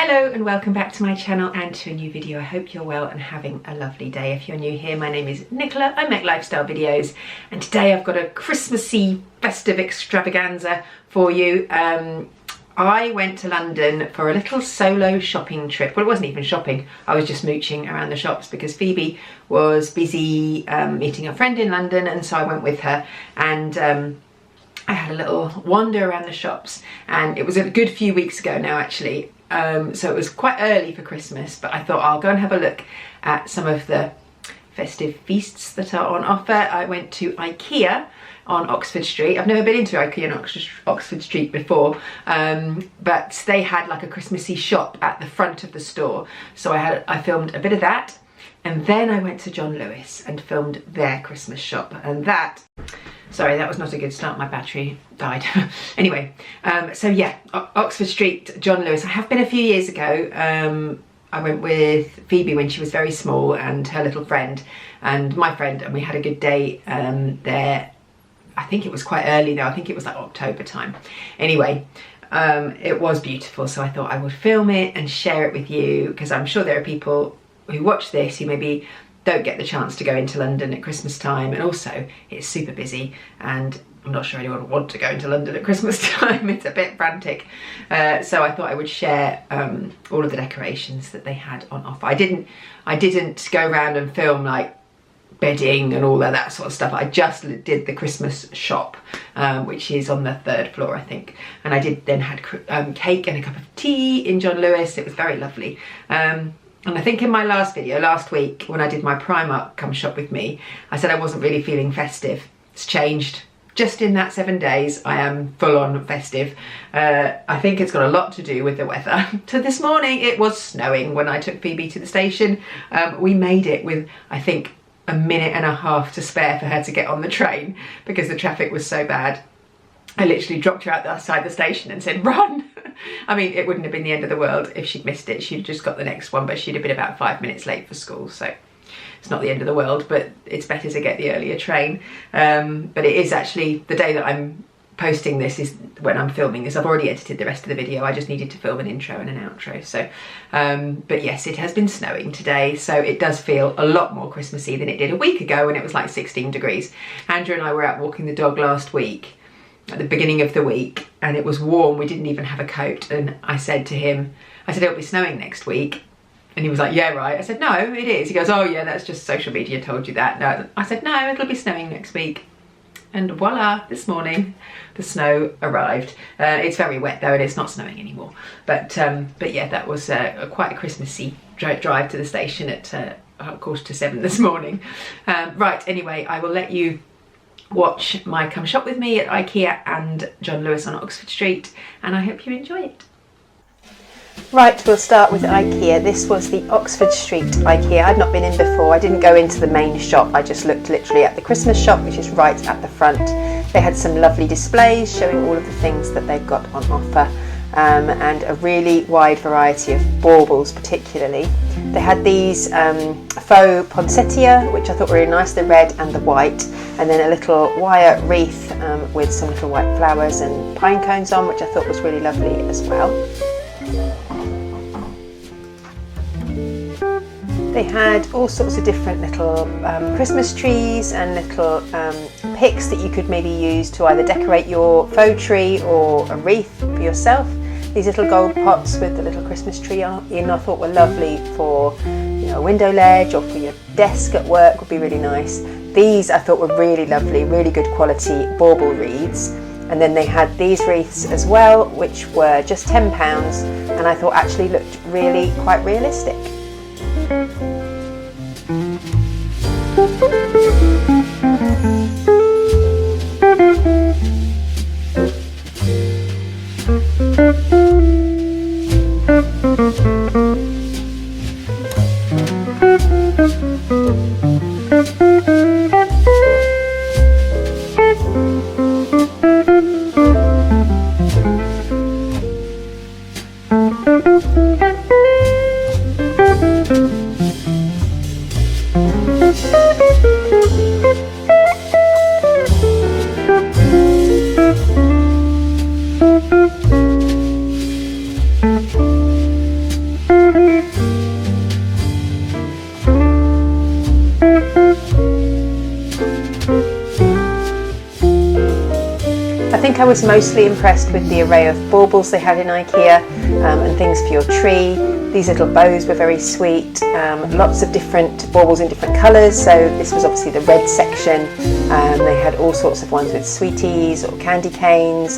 Hello and welcome back to my channel and to a new video. I hope you're well and having a lovely day. If you're new here, my name is Nicola. I make lifestyle videos and today I've got a Christmassy festive extravaganza for you. I went to London for a little solo shopping trip. Well, it wasn't even shopping. I was just mooching around the shops because Phoebe was busy meeting a friend in London, and so I went with her, and I had a little wander around the shops, and it was a good few weeks ago now actually. So it was quite early for Christmas, but I thought I'll go and have a look at some of the festive feasts that are on offer. I went to IKEA on Oxford Street. I've never been into IKEA on Oxford Street before, but they had like a Christmassy shop at the front of the store. So I filmed a bit of that, and then I went to John Lewis and filmed their Christmas shop, and sorry, that was not a good start, my battery died. Anyway, so yeah, Oxford Street, John Lewis. I have been a few years ago. I went with Phoebe when she was very small and her little friend and my friend, and we had a good day there. I think it was quite early though, I think it was like October time. Anyway, it was beautiful, so I thought I would film it and share it with you, because I'm sure there are people who watch this who maybe don't get the chance to go into London at Christmas time, and also it's super busy and I'm not sure anyone would want to go into London at Christmas time. It's a bit frantic. So I thought I would share all of the decorations that they had on offer. I didn't go around and film like bedding and all of that sort of stuff. I just did the Christmas shop, which is on the 3rd floor I think, and I then had cake and a cup of tea in John Lewis. It was very lovely. And I think in my last video, last week, when I did my Primark come shop with me, I said I wasn't really feeling festive. It's changed. Just in that 7 days, I am full on festive. I think it's got a lot to do with the weather. So this morning it was snowing when I took Phoebe to the station. We made it with, I think, a minute and a half to spare for her to get on the train because the traffic was so bad. I literally dropped her outside the station and said, run! I mean, it wouldn't have been the end of the world if she'd missed it. She'd just got the next one, but she'd have been about 5 minutes late for school. So it's not the end of the world, but it's better to get the earlier train. But it is actually the day that I'm posting this is when I'm filming this. I've already edited the rest of the video. I just needed to film an intro and an outro. So, but yes, it has been snowing today. So it does feel a lot more Christmassy than it did a week ago when it was like 16 degrees. Andrew and I were out walking the dog last week, at the beginning of the week, and it was warm. We didn't even have a coat, and I said to him, it'll be snowing next week, and he was like, yeah, right. I said, no, it is. He goes, oh yeah, that's just social media told you that. No, I said, no, it'll be snowing next week. And voila, this morning the snow arrived. It's very wet though, and it's not snowing anymore, but yeah, that was quite a Christmassy drive to the station at 7:15 this morning. Right, anyway, I will let you watch my come shop with me at IKEA and John Lewis on Oxford Street, and I hope you enjoy it. Right, we'll start with IKEA. This was the Oxford Street IKEA. I'd not been in before. I didn't go into the main shop. I just looked literally at the Christmas shop, which is right at the front. They had some lovely displays showing all of the things that they've got on offer, and a really wide variety of baubles particularly. They had these faux poinsettia, which I thought were really nice, the red and the white, and then a little wire wreath with some little white flowers and pine cones on, which I thought was really lovely as well. They had all sorts of different little Christmas trees and little picks that you could maybe use to either decorate your faux tree or a wreath for yourself. These little gold pots with the little Christmas tree in, I thought were lovely for, you know, a window ledge or for your desk at work would be really nice. These I thought were really lovely, really good quality bauble wreaths. And then they had these wreaths as well, which were just £10, and I thought actually looked really quite realistic. I was mostly impressed with the array of baubles they had in IKEA and things for your tree. These little bows were very sweet, lots of different baubles in different colours, so this was obviously the red section. They had all sorts of ones with sweeties or candy canes,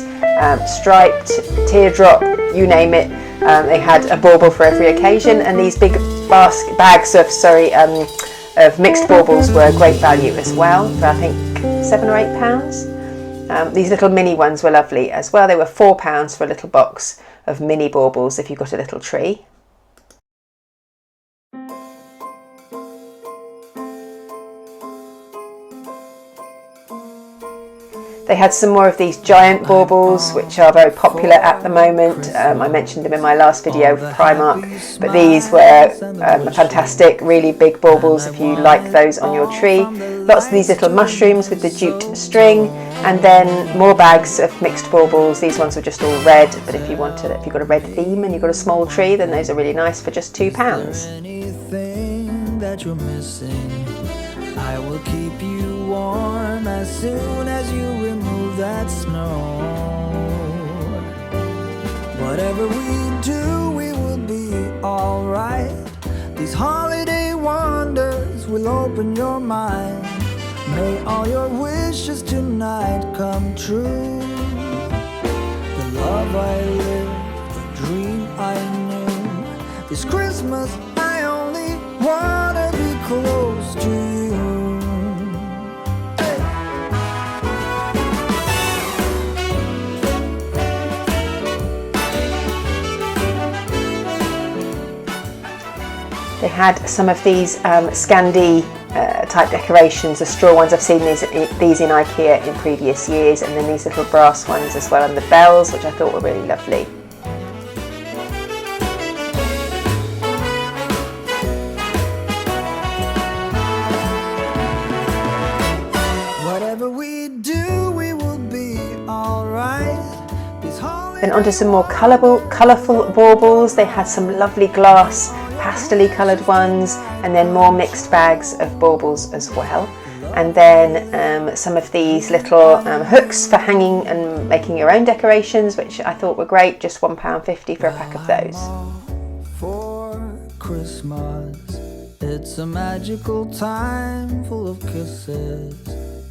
striped, teardrop, you name it. They had a bauble for every occasion, and these big bags of mixed baubles were great value as well, for I think £7 or £8. These little mini ones were lovely as well. They were £4 for a little box of mini baubles if you've got a little tree. They had some more of these giant baubles, which are very popular at the moment. I mentioned them in my last video for Primark, but these were fantastic, really big baubles if you like those on your tree. Lots of these little mushrooms with the jute string, and then more bags of mixed baubles. These ones were just all red, but if you've got a red theme and you've got a small tree, then those are really nice for just £2. I will keep you warm as soon as you remove that snow. Whatever we do, we will be alright. These holiday wonders will open your mind. May all your wishes tonight come true. The love I lived, the dream I knew. This Christmas I only wanna be close to you. They had some of these Scandi type decorations, the straw ones. I've seen these in IKEA in previous years, and then these little brass ones as well, and the bells, which I thought were really lovely. Whatever we do, we will be alright. Then onto some more colourful baubles. They had some lovely glass pastel-y coloured ones, and then more mixed bags of baubles as well. And then some of these little hooks for hanging and making your own decorations, which I thought were great, just £1.50 for a pack of those. For Christmas, it's a magical time full of kisses.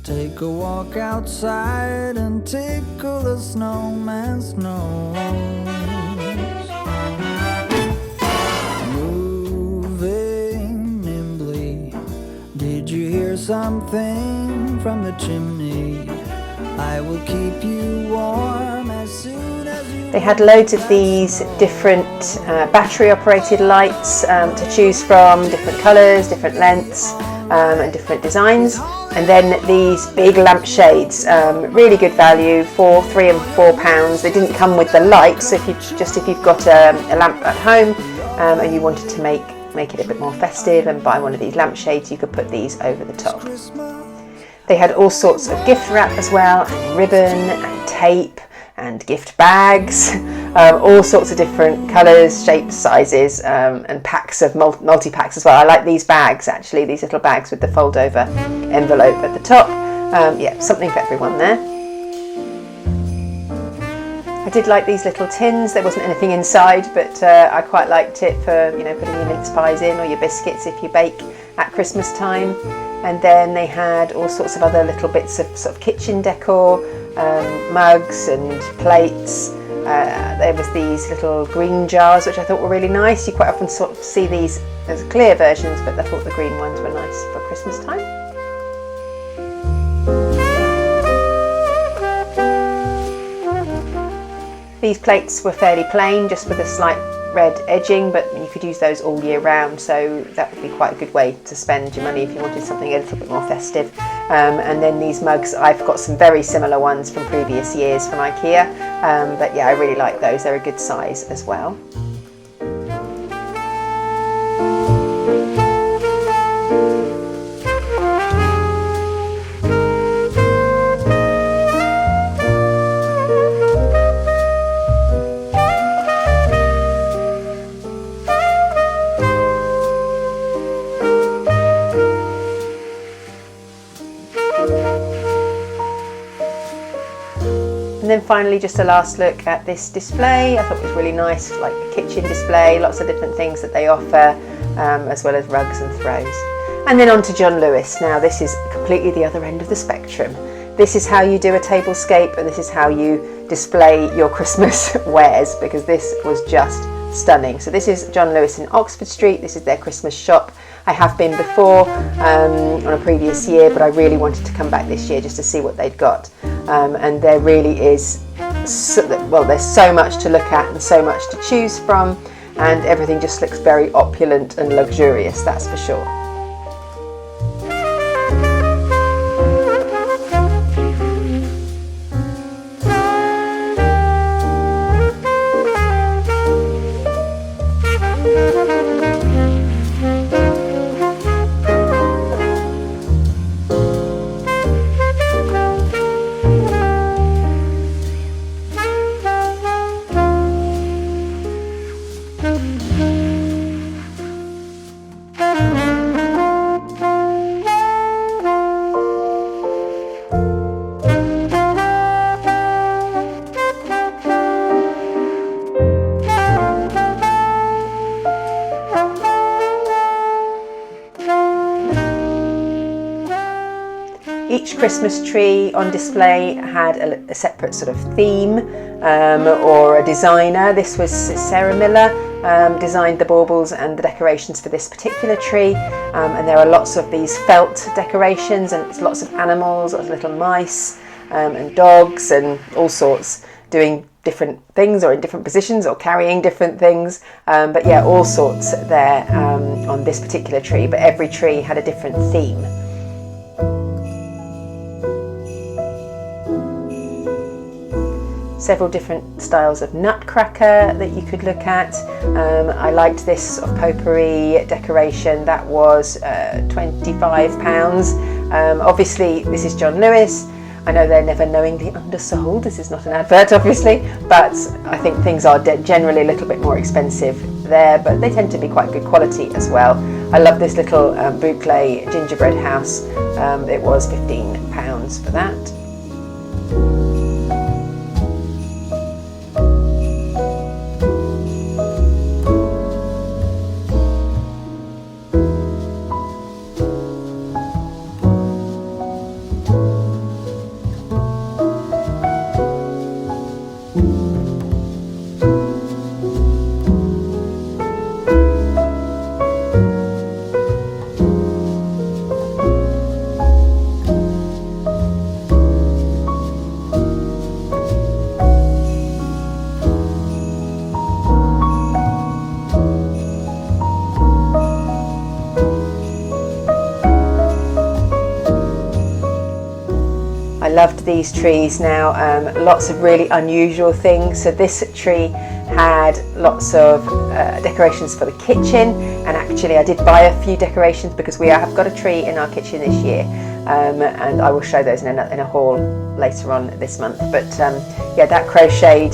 Take a walk outside and tickle the snowman's nose. Did you hear something from the chimney? I will keep you warm as soon as you... They had loads of these different battery operated lights to choose from, different colours, different lengths and different designs. And then these big lampshades, really good value, for £3 and £4. They didn't come with the lights, so if you've got a lamp at home and you wanted to make it a bit more festive and buy one of these lampshades, you could put these over the top. They had all sorts of gift wrap as well, and ribbon and tape and gift bags, all sorts of different colours, shapes, sizes, and packs of multi-packs as well. I like these bags actually, these little bags with the fold over envelope at the top. Yeah, something for everyone there. I did like these little tins. There wasn't anything inside, but I quite liked it for, you know, putting your mince pies in or your biscuits if you bake at Christmas time. And then they had all sorts of other little bits of sort of kitchen decor, mugs and plates. There was these little green jars, which I thought were really nice. You quite often sort of see these as clear versions, but I thought the green ones were nice for Christmas time. These plates were fairly plain, just with a slight red edging, but you could use those all year round, so that would be quite a good way to spend your money if you wanted something a little bit more festive. And then these mugs, I've got some very similar ones from previous years from IKEA, but yeah, I really like those. They're a good size as well. And then finally just a last look at this display. I thought it was really nice, like a kitchen display, lots of different things that they offer, as well as rugs and throws. And then on to John Lewis. Now this is completely the other end of the spectrum. This is how you do a tablescape, and this is how you display your Christmas wares, because this was just stunning. So this is John Lewis in Oxford Street. This is their Christmas shop. I have been before on a previous year, but I really wanted to come back this year just to see what they'd got. And there really is, well, there's so much to look at and so much to choose from, and everything just looks very opulent and luxurious, that's for sure. Each Christmas tree on display had a separate sort of theme or a designer. This was Sarah Miller, designed the baubles and the decorations for this particular tree, and there are lots of these felt decorations, and it's lots of animals, lots of little mice and dogs and all sorts doing different things or in different positions or carrying different things, but yeah, all sorts there on this particular tree, but every tree had a different theme. Several different styles of nutcracker that you could look at. I liked this sort of potpourri decoration. That was £25. Obviously this is John Lewis. I know they're never knowingly undersold. This is not an advert obviously, but I think things are generally a little bit more expensive there, but they tend to be quite good quality as well. I love this little boucle gingerbread house. It was £15 for that. I loved these trees now, lots of really unusual things. So this tree had lots of decorations for the kitchen, and actually I did buy a few decorations because we have got a tree in our kitchen this year, and I will show those in a haul later on this month. But yeah, that crocheted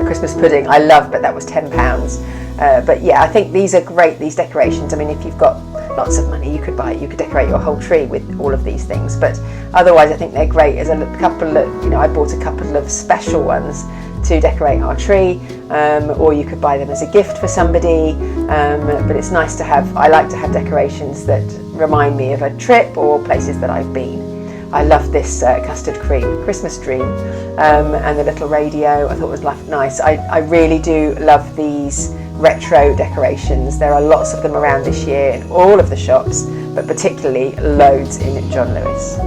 Christmas pudding I love, but that was £10. But yeah, I think these are great, these decorations. I mean, if you've got lots of money, you could decorate your whole tree with all of these things, but otherwise I think they're great as a couple of, I bought a couple of special ones to decorate our tree, or you could buy them as a gift for somebody, but it's nice to have, I like to have decorations that remind me of a trip or places that I've been. I love this custard cream Christmas dream, and the little radio I thought was nice. I really do love these retro decorations. There are lots of them around this year in all of the shops, but particularly loads in John Lewis.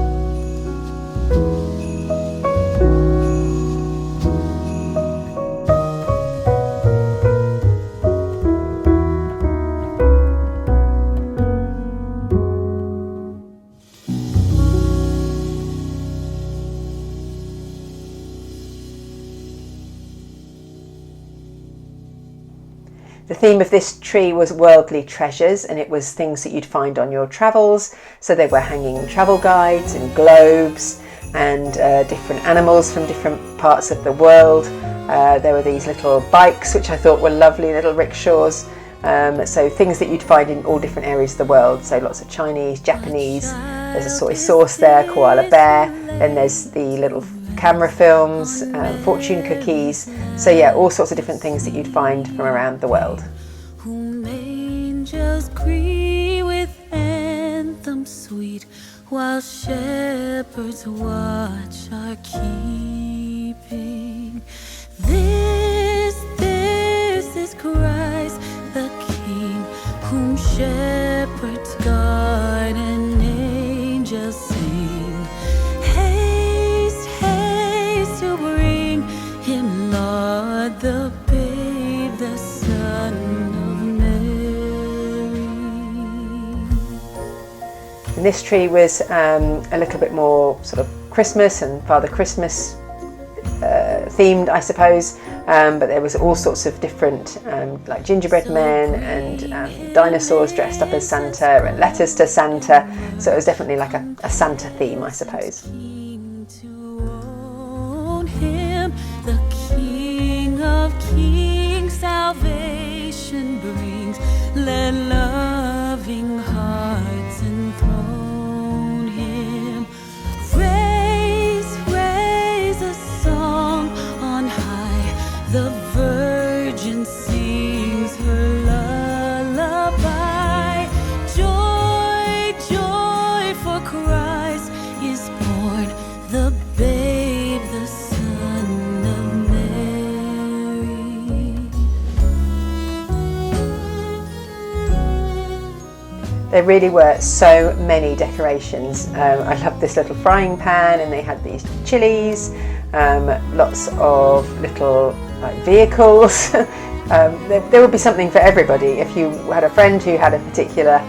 The theme of this tree was worldly treasures, and it was things that you'd find on your travels. So they were hanging travel guides and globes and different animals from different parts of the world. There were these little bikes which I thought were lovely, little rickshaws. So things that you'd find in all different areas of the world. So lots of Chinese, Japanese, there's a soy sauce there, koala bear, then there's the little camera films, fortune cookies. So yeah, all sorts of different things that you'd find from around the world. Whom angels greet with anthems sweet, while shepherds watch are keeping. This is Christ the King, whom shepherds guard and angels sing. Haste, haste to bring him, Lord, the babe, the Son of Mary. And this tree was a little bit more sort of Christmas and Father Christmas themed, I suppose, but there was all sorts of different like gingerbread men and dinosaurs dressed up as Santa and letters to Santa, so it was definitely like a Santa theme, I suppose. The King of Kings salvation brings, let loving hearts enthrone him. Raise a song on high, the Virgin sings her lullaby. Joy, joy, for Christ is born, the babe, the Son of Mary. There really were so many decorations. I loved this little frying pan, and they had these chilies, lots of little like vehicles. There would be something for everybody. If you had a friend who had a particular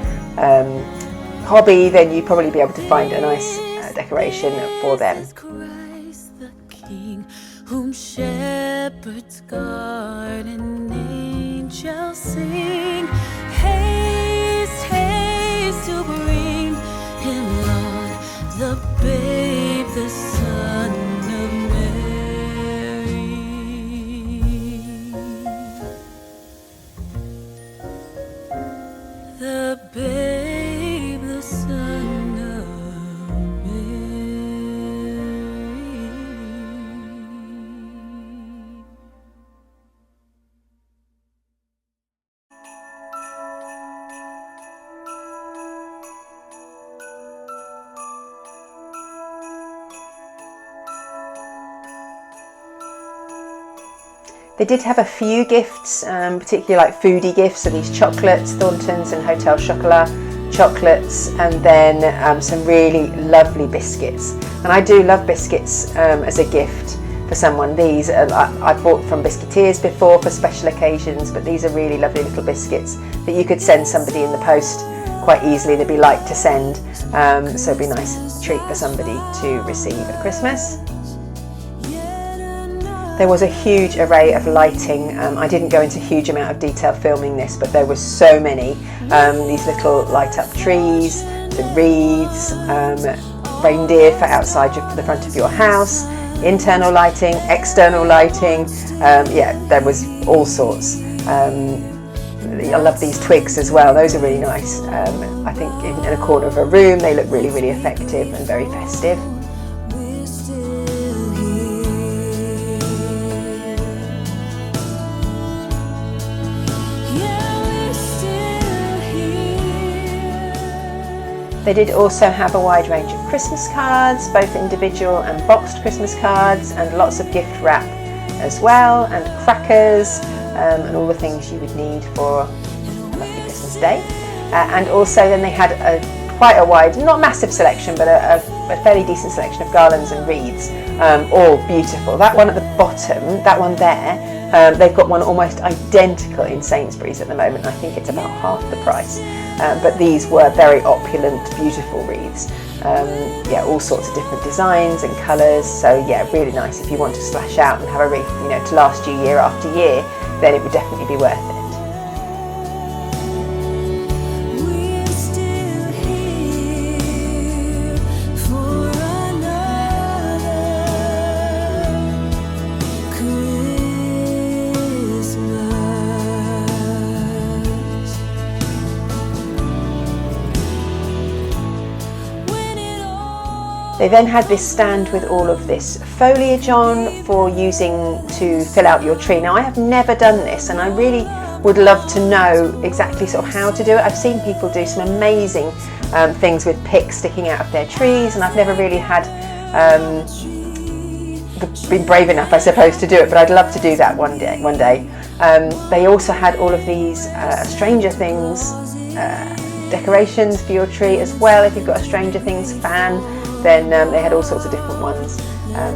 hobby, then you'd probably be able to find a nice decoration for them. Christ the King, whom shepherds guard and angels sing. Haste, haste to bring him, Lord, the babe, the Son of Mary. The babe, the Son of They did have a few gifts, particularly like foodie gifts, so these chocolates, Thornton's and Hotel Chocolat chocolates, and then some really lovely biscuits. And I do love biscuits as a gift for someone. These I've bought from biscuiteers before for special occasions, but these are really lovely little biscuits that you could send somebody in the post quite easily. They'd be light to send, so it'd be a nice treat for somebody to receive at Christmas. There was a huge array of lighting. I didn't go into a huge amount of detail filming this, but there were so many. These little light up trees, the wreaths, reindeer for outside for the front of your house, internal lighting, external lighting. Yeah, there was all sorts. I love these twigs as well. Those are really nice. I think in a corner of a room they look really, really effective and very festive. They did also have a wide range of Christmas cards, both individual and boxed Christmas cards, and lots of gift wrap as well, and crackers, and all the things you would need for a lovely Christmas day. And also then they had quite a wide, not massive selection, but a fairly decent selection of garlands and wreaths, all beautiful. That one at the bottom, that one there, they've got one almost identical in Sainsbury's at the moment. I think it's about half the price. But these were very opulent, beautiful wreaths. Yeah, all sorts of different designs and colours. So yeah, really nice. If you want to splash out and have a wreath, you know, to last you year after year, then it would definitely be worth it. They then had this stand with all of this foliage on for using to fill out your tree. Now I have never done this, and I really would love to know exactly sort of how to do it. I've seen people do some amazing things with picks sticking out of their trees, and I've never really had been brave enough, I suppose, to do it, but I'd love to do that one day. They also had all of these Stranger Things decorations for your tree as well. If you've got a Stranger Things fan, then they had all sorts of different ones.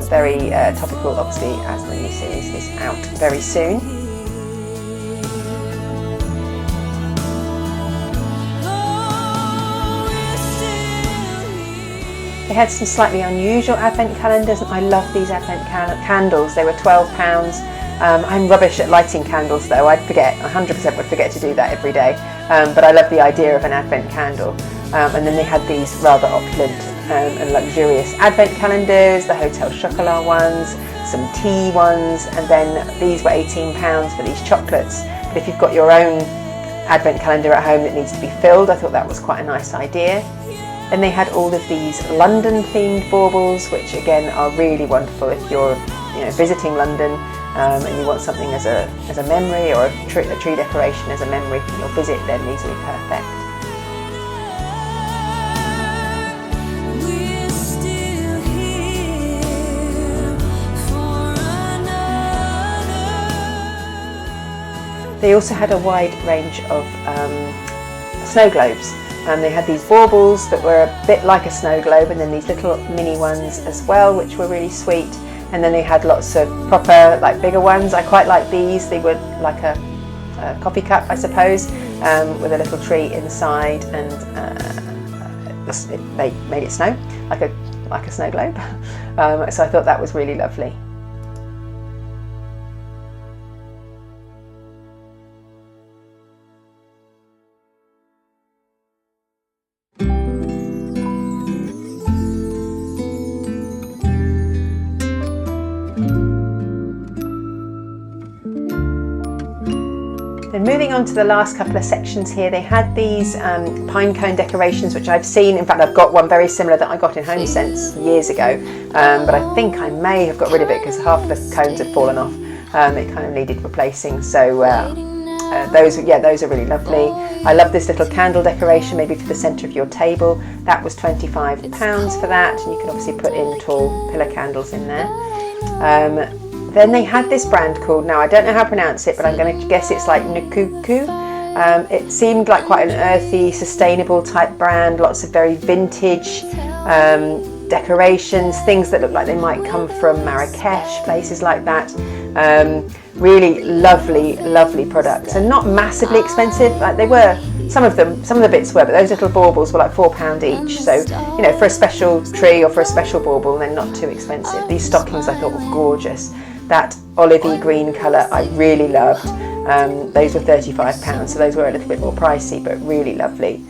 Very topical, obviously, as the new series is out very soon. They had some slightly unusual advent calendars, and I love these advent candles. They were £12. I'm rubbish at lighting candles though. I'd forget, 100% would forget to do that every day. But I love the idea of an advent candle. And then they had these rather opulent and luxurious advent calendars, the Hotel Chocolat ones, some tea ones, and then these were £18 for these chocolates. But if you've got your own advent calendar at home that needs to be filled, I thought that was quite a nice idea. Then they had all of these London themed baubles, which again are really wonderful if you're visiting London and you want something as a memory, or a tree decoration as a memory from your visit, then these will be perfect. They also had a wide range of snow globes. They had these baubles that were a bit like a snow globe, and then these little mini ones as well, which were really sweet. And then they had lots of proper, like, bigger ones. I quite like these. They were like a coffee cup, I suppose, with a little tree inside, and they made it snow like a snow globe. So I thought that was really lovely. And moving on to the last couple of sections here, they had these pine cone decorations, which I've seen. In fact, I've got one very similar that I got in HomeSense years ago, but I think I may have got rid of it because half the cones had fallen off. It kind of needed replacing. So those are really lovely. I love this little candle decoration, maybe for the centre of your table. That was £25 for that, and you can obviously put in tall pillar candles in there. Then they had this brand called, now I don't know how to pronounce it, but I'm going to guess it's like Nukuku. It seemed like quite an earthy, sustainable type brand, lots of very vintage decorations, things that look like they might come from Marrakesh, places like that. Really lovely products, and not massively expensive. Like they were, some of the bits were, but those little baubles were like £4 each. So, for a special tree or for a special bauble, they're not too expensive. These stockings I thought were gorgeous. That olivey green colour I really loved. Those were £35, so those were a little bit more pricey, but really lovely.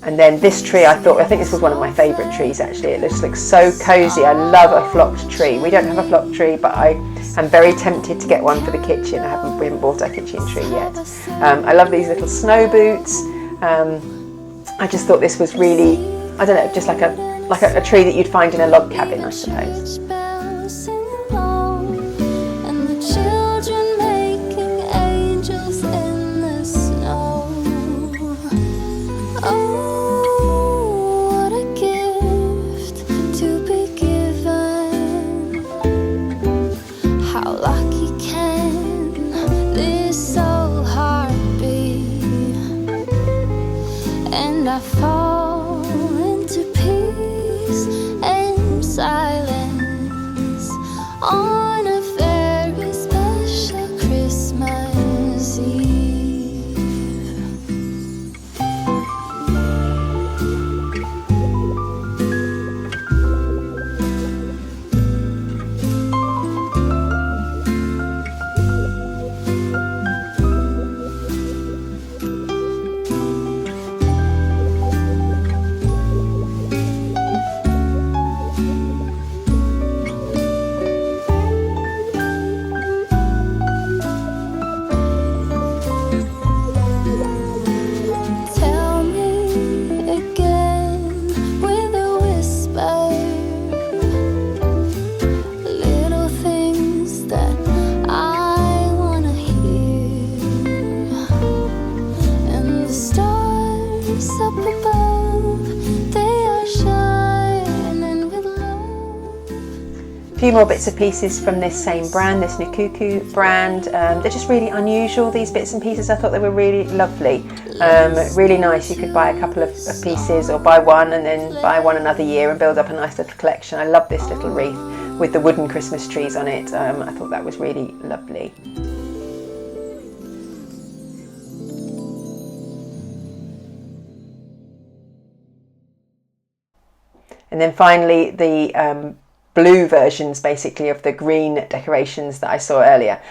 And then this tree, I think this was one of my favourite trees actually. It just looks so cosy. I love a flocked tree. We don't have a flocked tree, but I am very tempted to get one for the kitchen. We haven't bought our kitchen tree yet. I love these little snow boots. I just thought this was really, I don't know, just like a tree that you'd find in a log cabin, I suppose. I fall into peace and silence on a very special Christmas Eve. stars up above, they are shining with love. A few more bits and pieces from this same brand, this Nukuku brand. They're just really unusual, these bits and pieces. I thought they were really lovely. Really nice. You could buy a couple of pieces or buy one and then buy one another year and build up a nice little collection. I love this little wreath with the wooden Christmas trees on it. I thought that was really lovely. And then finally the blue versions basically of the green decorations that I saw earlier.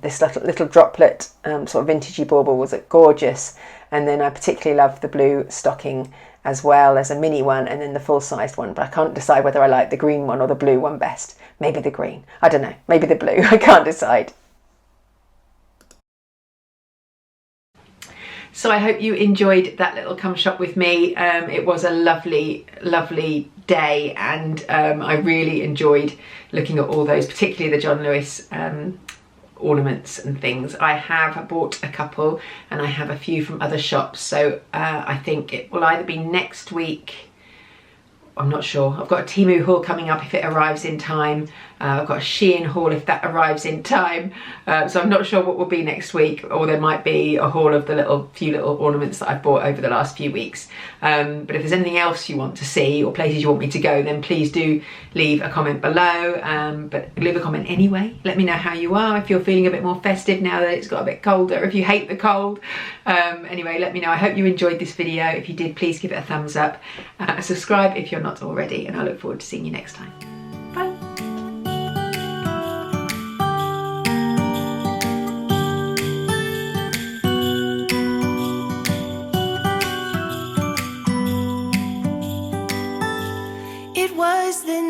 This little droplet sort of vintagey bauble was gorgeous, and then I particularly love the blue stocking as well as a mini one and then the full-sized one, but I can't decide whether I like the green one or the blue one best. Maybe the green, I don't know, maybe the blue, I can't decide. So I hope you enjoyed that little come shop with me. It was a lovely, lovely day, and I really enjoyed looking at all those, particularly the John Lewis ornaments and things. I have bought a couple and I have a few from other shops, so I think it will either be next week, I'm not sure. I've got a Temu haul coming up if it arrives in time. I've got a Shein haul if that arrives in time. So I'm not sure what will be next week, or there might be a haul of the few little ornaments that I've bought over the last few weeks. But if there's anything else you want to see or places you want me to go, then please do leave a comment below. But leave a comment anyway. Let me know how you are, if you're feeling a bit more festive now that it's got a bit colder, if you hate the cold. Anyway, let me know. I hope you enjoyed this video. If you did, please give it a thumbs up. Subscribe if you're not already, and I look forward to seeing you next time. Bye. It was the